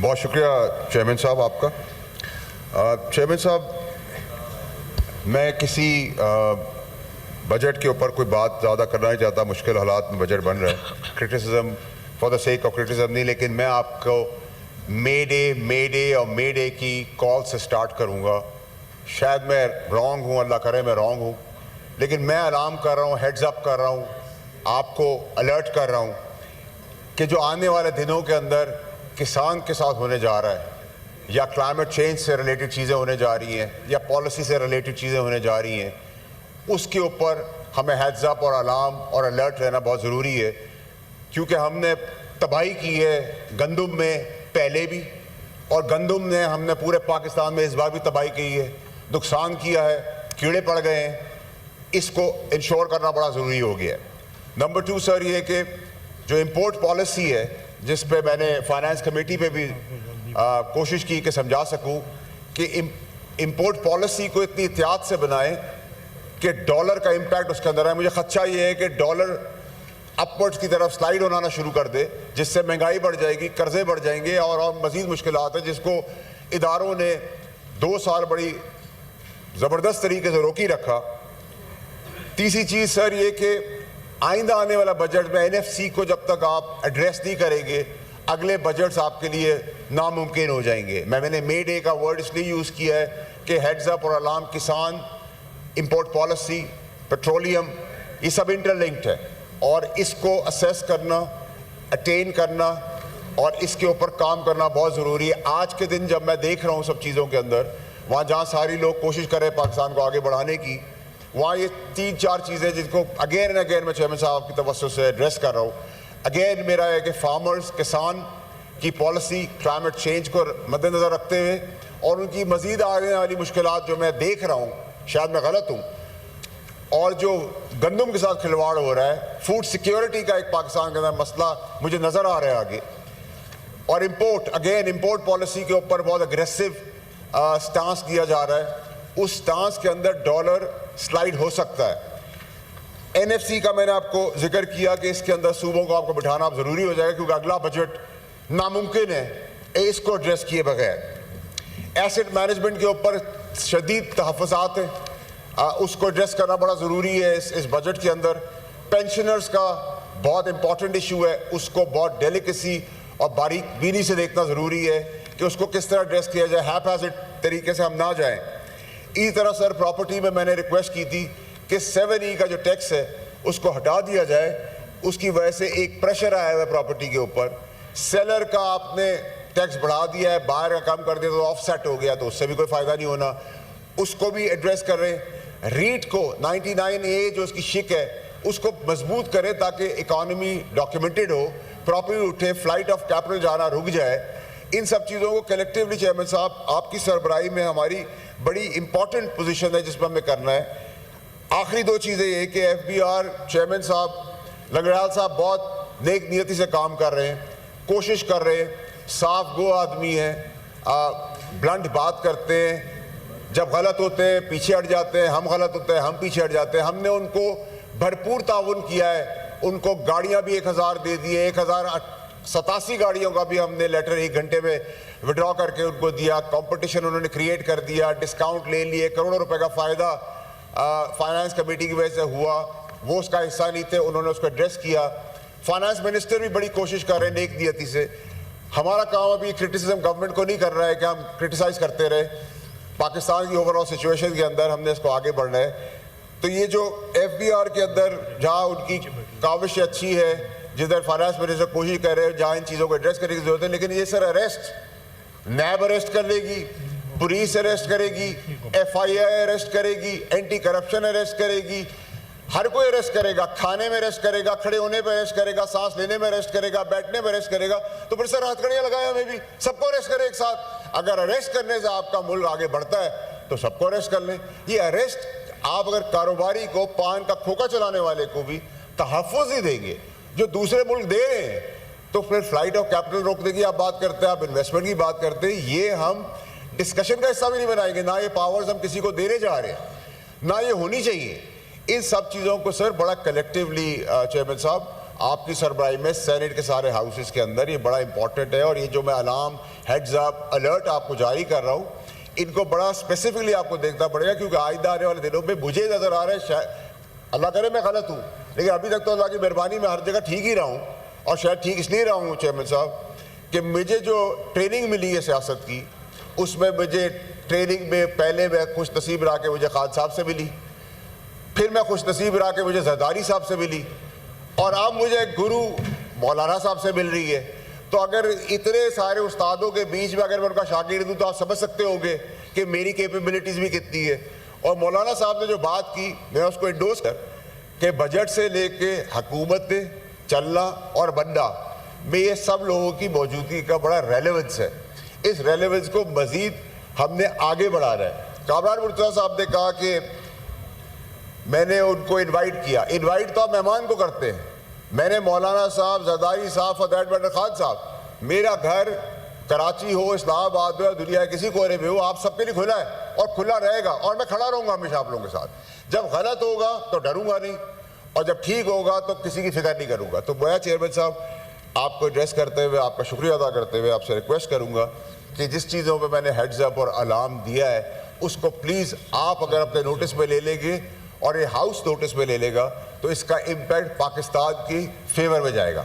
بہت شکریہ چیئرمین صاحب آپ کا. چیئرمین صاحب میں کسی بجٹ کے اوپر کوئی بات زیادہ کرنا نہیں چاہتا. مشکل حالات میں بجٹ بن رہا ہے. Criticism for the sake of criticism نہیں, لیکن میں آپ کو مے ڈے اور مے ڈے کی کال سے سٹارٹ کروں گا. شاید میں رانگ ہوں, اللہ کرے میں رانگ ہوں, لیکن میں الارم کر رہا ہوں, ہیڈز اپ کر رہا ہوں, آپ کو الرٹ کر رہا ہوں کہ جو آنے والے دنوں کے اندر کسان کے ساتھ ہونے جا رہا ہے, یا کلائمیٹ چینج سے ریلیٹڈ چیزیں ہونے جا رہی ہیں, یا پالیسی سے ریلیٹڈ چیزیں ہونے جا رہی ہیں, اس کے اوپر ہمیں ہیڈز اپ اور الارم اور الرٹ رہنا بہت ضروری ہے. کیونکہ ہم نے تباہی کی ہے گندم میں پہلے بھی, اور گندم نے ہم نے پورے پاکستان میں اس بار بھی تباہی کی ہے, نقصان کیا ہے, کیڑے پڑ گئے ہیں. اس کو انشور کرنا بڑا ضروری ہو گیا ہے. نمبر 2 سر یہ کہ جو امپورٹ پالیسی ہے, جس پہ میں نے فائنانس کمیٹی پہ بھی کوشش کی کہ سمجھا سکوں کہ امپورٹ پالیسی کو اتنی احتیاط سے بنائیں کہ ڈالر کا امپیکٹ اس کے اندر ہے. مجھے خدشہ یہ ہے کہ ڈالر اپورڈز کی طرف سلائیڈ ہونا شروع کر دے, جس سے مہنگائی بڑھ جائے گی, قرضے بڑھ جائیں گے, اور مزید مشکلات ہیں جس کو اداروں نے 2 سال بڑی زبردست طریقے سے روکی رکھا. تیسری چیز سر یہ کہ آئندہ آنے والا بجٹ میں NFC کو جب تک آپ ایڈریس نہیں کریں گے, اگلے بجٹس آپ کے لیے ناممکن ہو جائیں گے. میں نے مے ڈے کا ورڈ اس لیے یوز کیا ہے کہ ہیڈز اپ اور الارم, کسان, امپورٹ پالیسی, پیٹرولیم, یہ سب انٹر لنکڈ ہے, اور اس کو اسیس کرنا, اٹین کرنا اور اس کے اوپر کام کرنا بہت ضروری ہے. آج کے دن جب میں دیکھ رہا ہوں سب چیزوں کے اندر, وہاں جہاں ساری لوگ کوشش کریں پاکستان کو آگے بڑھانے کی, وہاں یہ 3-4 چیزیں جن کو اگین اینڈ اگین میں چیئرمین صاحب کی توسط سے ایڈریس کر رہا ہوں. اگین میرا ہے کہ فارمرز, کسان کی پالیسی کلائمیٹ چینج کو مد نظر رکھتے ہوئے, اور ان کی مزید آنے والی مشکلات جو میں دیکھ رہا ہوں, شاید میں غلط ہوں, اور جو گندم کے ساتھ کھلواڑ ہو رہا ہے, فوڈ سیکیورٹی کا ایک پاکستان کے اندر مسئلہ مجھے نظر آ رہا ہے آگے, اور امپورٹ پالیسی کے اوپر بہت اگریسو سٹانس دیا جا رہا ہے. اس سٹانس کے اندر ڈالر سلائیڈ ہو سکتا ہے. NFC کا میں نے آپ کو ذکر کیا کہ اس کے اندر صوبوں کو آپ کو بٹھانا اب ضروری ہو جائے گا, کیونکہ اگلا بجٹ ناممکن ہے اس کو ایڈریس کیے بغیر. ایسٹ مینجمنٹ کے اوپر شدید تحفظات ہیں, اس کو ایڈریس کرنا بڑا ضروری ہے اس بجٹ کے اندر. پینشنرز کا بہت امپورٹنٹ ایشو ہے, اس کو بہت ڈیلیکیسی اور باریک بینی سے دیکھنا ضروری ہے کہ اس کو کس طرح ایڈریس کیا جائے, ہیپ ہیزڈ طریقے سے ہم نہ جائیں. اسی طرح سر پراپرٹی میں نے ریکویسٹ کی تھی کہ 7E کا جو ٹیکس ہے اس کو ہٹا دیا جائے. اس کی وجہ سے ایک پریشر آیا ہوا ہے پراپرٹی کے اوپر. سیلر کا آپ نے ٹیکس بڑھا دیا ہے, باہر کا کم کر دیا تو آف سیٹ ہو گیا, تو اس سے بھی کوئی فائدہ نہیں ہونا. اس کو بھی ایڈریس کر رہے ہیں. ریٹ کو 99A جو اس کی شک ہے اس کو مضبوط کرے تاکہ اکانومی ڈاکیومنٹڈ ہو, پراپرٹی اٹھے, فلائٹ آف کیپٹل جانا رک جائے. ان سب چیزوں کو کلیکٹیولی چیئرمین صاحب آپ کی سربراہی میں ہماری بڑی امپورٹنٹ پوزیشن ہے جس پر ہمیں کرنا ہے. آخری 2 چیزیں یہ کہ FBR چیئرمین صاحب لنگڑیال صاحب بہت نیک نیتی سے کام کر رہے ہیں, کوشش کر رہے ہیں, صاف گو آدمی ہیں, بلنٹ بات کرتے ہیں, جب غلط ہوتے ہیں پیچھے ہٹ جاتے ہیں, ہم غلط ہوتے ہیں ہم پیچھے ہٹ جاتے ہیں. ہم نے ان کو بھرپور تعاون کیا ہے, ان کو گاڑیاں بھی 1000 دے دیے, 1087 گاڑیوں کا بھی ہم نے لیٹر 1 گھنٹے میں وڈرا کر کے ان کو دیا. کمپٹیشن انہوں نے کریٹ کر دیا, ڈسکاؤنٹ لے لیے, کروڑوں روپے کا فائدہ فائنانس کمیٹی کی وجہ سے ہوا, وہ اس کا حصہ نہیں تھے, انہوں نے اس کو ایڈریس کیا. فائنانس منسٹر بھی بڑی کوشش کر رہے ہیں نیک نیتی سے. ہمارا کام ابھی کرٹیسزم گورنمنٹ کو نہیں کر رہا ہے کہ ہم کرٹیسائز کرتے رہے, پاکستان کی اوور آل سچویشن کے اندر ہم نے اس کو آگے بڑھنا ہے. تو یہ جو FBR کے اندر جہاں ان کی کاوش اچھی ہے, جدھر فائنانس منسٹر کوشش کر رہے ہیں جہاں ان چیزوں کو ایڈریس کرنے کی ضرورت ہے, لیکن یہ سر اریسٹ نیب اریسٹ کر لے گی, پولیس اریسٹ کرے گی, FIA اریسٹ کرے گی, اینٹی کرپشن اریسٹ کرے گی, ہر کوئی اریسٹ کرے گا, کھانے میں اریسٹ کرے گا, کھڑے ہونے پہ اریسٹ کرے گا, سانس لینے میں اریسٹ کرے گا, بیٹھنے میں اریسٹ کرے گا. تو پھر سر ہتھ کڑیاں لگائے ہمیں بھی, سب کو اریسٹ کرے ایک ساتھ. اگر اریسٹ کرنے سے آپ کا ملک آگے بڑھتا ہے تو سب کو اریسٹ کر لیں. یہ اریسٹ آپ اگر کاروباری کو, پان کا کھوکا چلانے والے کو بھی تحفظ ہی دیں گے جو دوسرے ملک دے رہے ہیں, تو پھر فلائٹ آف کیپٹل روکنے کی آپ بات کرتے ہیں, آپ انویسٹمنٹ کی بات کرتے ہیں. یہ ہم ڈسکشن کا حصہ بھی نہیں بنائیں گے, نہ یہ پاورز ہم کسی کو دینے جا رہے ہیں, نہ یہ ہونی چاہیے. ان سب چیزوں کو سر بڑا کلیکٹیولی چیئرمین صاحب آپ کی سربراہی میں سینٹ کے سارے ہاؤسز کے اندر. یہ بڑا امپورٹنٹ ہے, اور یہ جو میں الارم ہیڈز اپ الرٹ آپ کو جاری کر رہا ہوں, ان کو بڑا اسپیسیفکلی آپ کو دیکھنا پڑے گا, کیونکہ آئندہ آنے والے دنوں میں مجھے نظر آ رہا ہے, شاید اللہ کرے میں غلط ہوں, لیکن ابھی تک تو اللہ کی مہربانی میں ہر جگہ ٹھیک ہی رہا ہوں, اور شاید ٹھیک اس لیے رہا ہوں چیئرمین صاحب کہ مجھے جو ٹریننگ ملی ہے سیاست کی, اس میں مجھے ٹریننگ میں پہلے میں خوش نصیب رہا کہ مجھے خان صاحب سے ملی, پھر میں خوش نصیب رہا کہ مجھے زرداری صاحب سے ملی, اور اب مجھے گرو مولانا صاحب سے مل رہی ہے. تو اگر اتنے سارے استادوں کے بیچ میں اگر میں ان کا شاگرد ہوں تو آپ سمجھ سکتے ہوں گے کہ میری کیپیبلٹیز بھی کتنی ہے. اور مولانا صاحب نے جو بات کی میں اس کو انڈورس کر کہ بجٹ سے لے کے حکومت چلنا اور بننا میں یہ سب لوگوں کی موجودگی کا بڑا ریلیونس ہے. اس ریلیونس کو مزید ہم نے آگے بڑھانا ہے. کامران مرتضیٰ صاحب نے کہا کہ میں نے ان کو انوائٹ کیا. انوائٹ تو آپ مہمان کو کرتے ہیں. میں نے مولانا صاحب, زرداری صاحب, فر دیٹ میٹر خان صاحب, میرا گھر کراچی ہو, اسلام آباد ہو, دنیا کے کسی کونے میں ہو, آپ سب کے لیے کھلا ہے اور کھلا رہے گا, اور میں کھڑا رہوں گا ہمیشہ آپ لوگوں کے ساتھ. جب غلط ہوگا تو ڈروں گا نہیں, اور جب ٹھیک ہوگا تو کسی کی فکر نہیں کروں گا. تو میں چیئرمین صاحب آپ کو ایڈریس کرتے ہوئے, آپ کا شکریہ ادا کرتے ہوئے آپ سے ریکویسٹ کروں گا کہ جس چیزوں پہ میں نے ہیڈز اپ اور الارم دیا ہے اس کو پلیز آپ اگر اپنے نوٹس میں لے لیں گے اور یہ ہاؤس نوٹس میں لے لے گا تو اس کا امپیکٹ پاکستان کی فیور میں جائے گا.